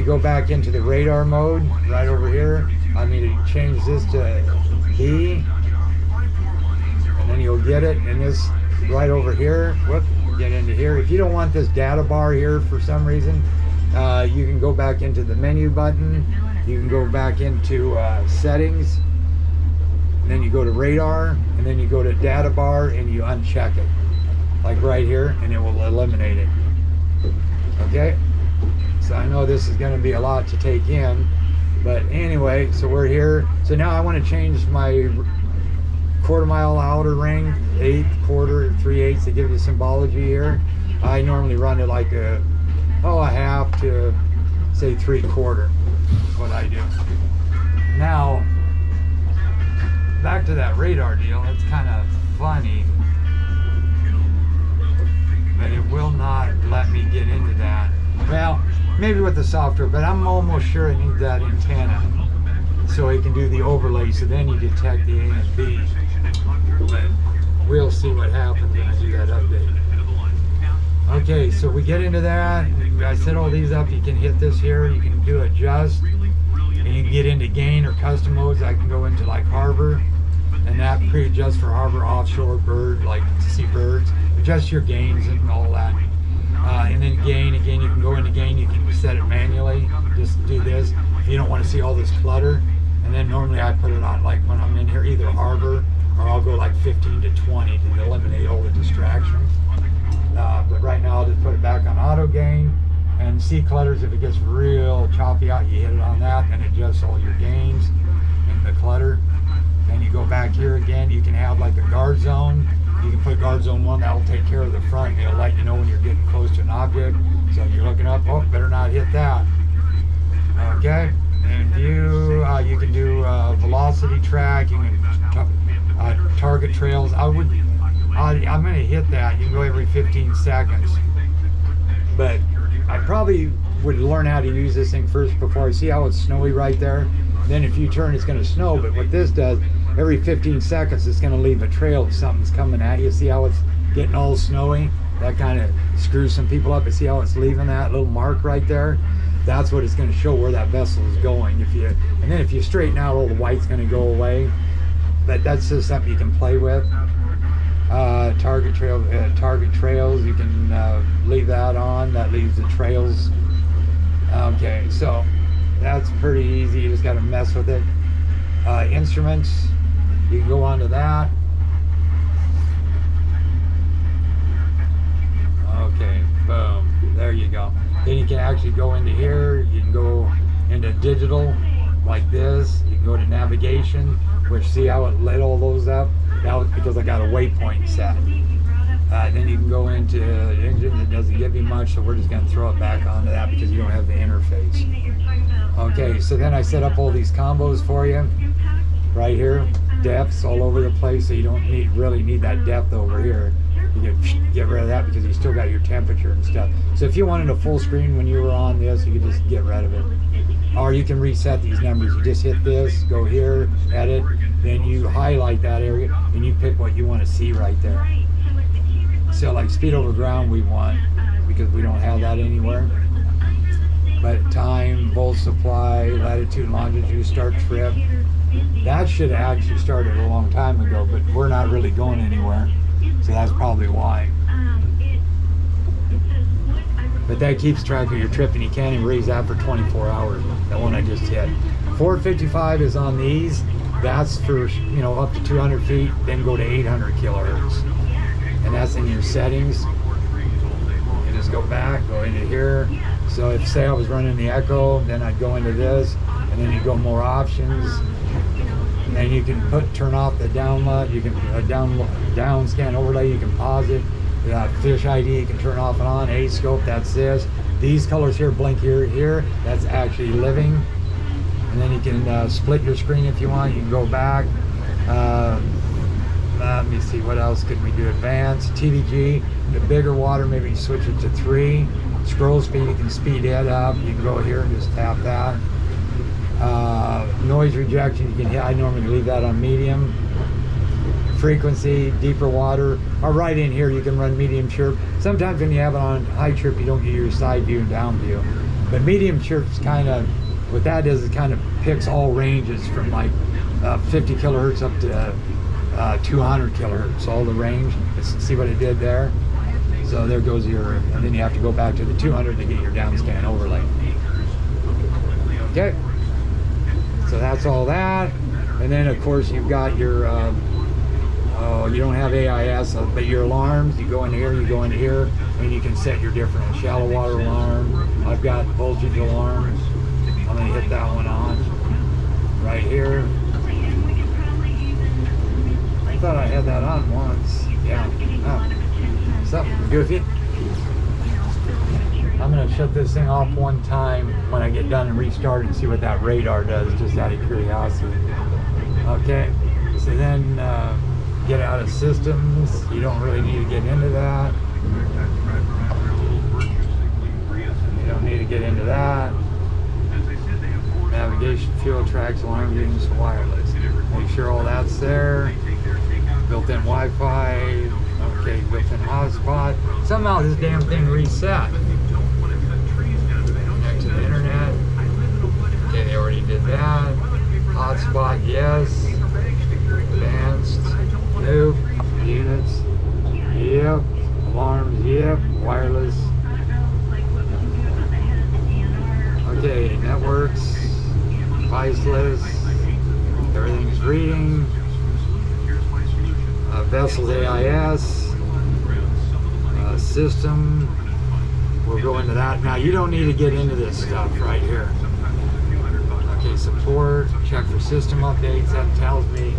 you go back into the radar mode, right over here, I need to change this to B, and then you'll get it. And this right over here, whoop, get into here. If you don't want this data bar here for some reason, you can go back into the menu button. You can go back into settings, and then you go to radar, and then you go to data bar, and you uncheck it, like right here, and it will eliminate it. Okay, so I know this is going to be a lot to take in, but anyway, so we're here. So now I want to change my quarter-mile outer ring, eighth, quarter, 3/8 to give you symbology here. I normally run it like a half to say 3/4. What I do. Now, back to that radar deal. It's kind of funny, but it will not let me get into that. Well, maybe with the software, but I'm almost sure it needs that antenna so it can do the overlay, so then you detect the A and B. But we'll see what happens when I do that update. Okay, so we get into that. I set all these up. You can hit this here. You can do adjust, and you can get into gain or custom modes. I can go into like harbor, and that pre-adjusts for harbor, offshore, bird, like to see birds. Adjust your gains and all that. And then gain, again, you can go into gain. You can set it manually. Just do this if you don't want to see all this clutter. And then normally I put it on like when I'm in here, either harbor or I'll go like 15 to 20 to eliminate all the distractions. But right now I'll just put it back on auto gain, and see clutters. If it gets real choppy out, you hit it on that and adjust all your gains and the clutter. Then you go back here again. You can have like a guard zone. You can put guard zone 1, that will take care of the front. It'll let you know when you're getting close to an object. So you're looking up, oh, better not hit that. Okay, and view, you can do velocity track. You can target trails. I'm going to hit that. You can go every 15 seconds. But I probably would learn how to use this thing first before I see how it's snowy right there. Then if you turn, it's going to snow. But what this does, every 15 seconds, it's going to leave a trail if something's coming at you. See how it's getting all snowy? That kind of screws some people up. But see how it's leaving that little mark right there? That's what it's going to show where that vessel is going. And then if you straighten out, all the white's going to go away. But that's just something you can play with. Target trails, you can leave that on. That leaves the trails. Okay, so that's pretty easy. You just got to mess with it. Instruments, you can go on to that. Okay, boom, there you go. Then you can actually go into here. You can go into digital like this. You can go to navigation, which see how it lit all those up. That was because I got a waypoint set. Then you can go into engines. It doesn't give you much, so we're just going to throw it back onto that because you don't have the interface. Okay, so then I set up all these combos for you right here. Depths all over the place, so you don't really need that depth over here. You can get rid of that because you still got your temperature and stuff. So if you wanted a full screen when you were on this, you could just get rid of it. Or you can reset these numbers. You just hit this, go here, edit, then you highlight that area and you pick what you want to see right there. So like speed over ground we want, because we don't have that anywhere. But time, volt supply, latitude, longitude, start trip. That should have actually started a long time ago, but we're not really going anywhere. So that's probably why. But that keeps track of your trip, and you can't even raise that for 24 hours. That one I just hit. 455 is on these. That's for, you know, up to 200 feet, then go to 800 kilohertz. And that's in your settings. You just go back, go into here. So if, say I was running the Echo, then I'd go into this, and then you go more options. And you can turn off the download. You can down scan overlay. You can pause it. Fish ID, you can turn off and on. A scope, that's this. These colors here, blink here. That's actually living. And then you can split your screen if you want. You can go back. Let me see, what else could we do? Advanced, TVG, the bigger water, maybe you switch it to 3. Scroll speed, you can speed it up. You can go here and just tap that. Noise rejection, you can hit. I normally leave that on medium. Frequency, deeper water, or right in here you can run medium chirp. Sometimes when you have it on high chirp, you don't get your side view and down view. But medium chirps kind of, what that does is kind of picks all ranges from like 50 kilohertz up to 200 kilohertz, all the range. See what it did there? So there goes your, and then you have to go back to the 200 to get your downscan overlay. Okay, so that's all that. And then of course you've got your, you don't have AIS, but your alarms, you go in here, and you can set your different shallow water alarm. I've got voltage alarms. I'm gonna hit that one on right here. I thought I had that on once. Yeah. Oh. Something goofy. I'm gonna shut this thing off one time when I get done and restart and see what that radar does, just out of curiosity. Okay. So then get out of systems. You don't really need to get into that. You don't need to get into that. Navigation, fuel tracks, alarm units, wireless. Make sure all that's there. Built-in Wi-Fi. Okay, built-in hotspot. Somehow this damn thing reset. Connect to the internet. Okay, they already did that. Hotspot, yes. Advanced. Nope. Units. Yep. Alarms, yep. Wireless. Okay, networks. Device list. Everything's reading. Vessels AIS. System. We'll go into that. Now you don't need to get into this stuff right here. Okay, support. Check for system updates. That tells me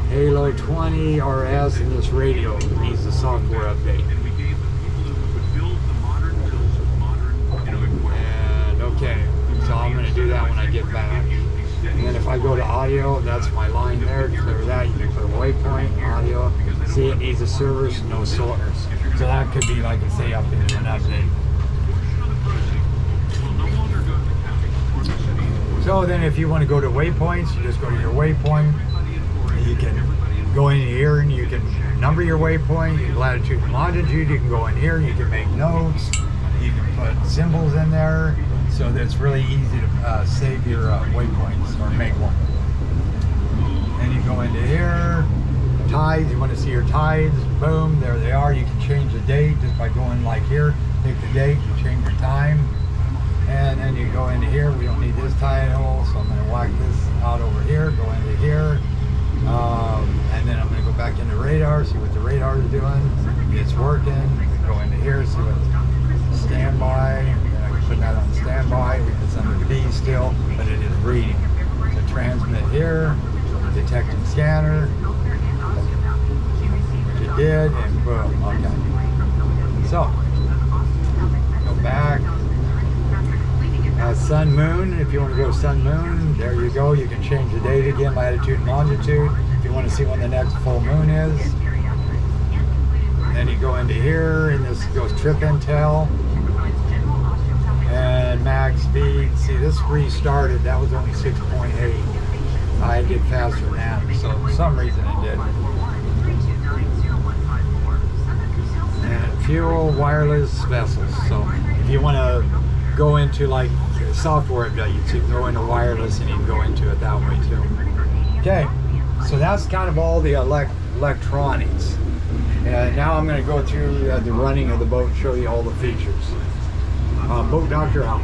Halo 20 RS and this radio needs a software update. And okay, so I'm going to do that when I get back. And then if I go to audio, that's my line there. Clear that. You can put a waypoint, audio. See, it needs a service, no source. So that could be, like I say, up into an update. So then if you want to go to waypoints, you just go to your waypoint. You can go in here and you can number your waypoint, your latitude and longitude. You can go in here, you can make notes. You can put symbols in there. So that it's really easy to save your waypoints or make one. And you go into here. Tides, you want to see your tides, boom, there they are. You can change the date just by going like here, pick the date, you change your time, and then you go into here. We don't need this title, so I'm going to whack this out over here, go into here, and then I'm going to go back into radar, see what the radar is doing. It's working. Go into here, see what standby, and then I can put that on standby. It's under B still, but it is reading. So transmit here, detecting scanner. Did, and boom, okay. So, go back. Sun, moon, if you want to go sun, moon, there you go. You can change the date again, latitude and longitude. If you want to see when the next full moon is. Then you go into here, and this goes trip intel. And max speed. See, this restarted. That was only 6.8. I did faster than that, so for some reason it did. Fuel, wireless, vessels. So if you want to go into like software updates, you can go into wireless and you can go into it that way too. Okay, so that's kind of all the electronics. And now I'm going to go through the running of the boat and show you all the features. Boat Doctor out.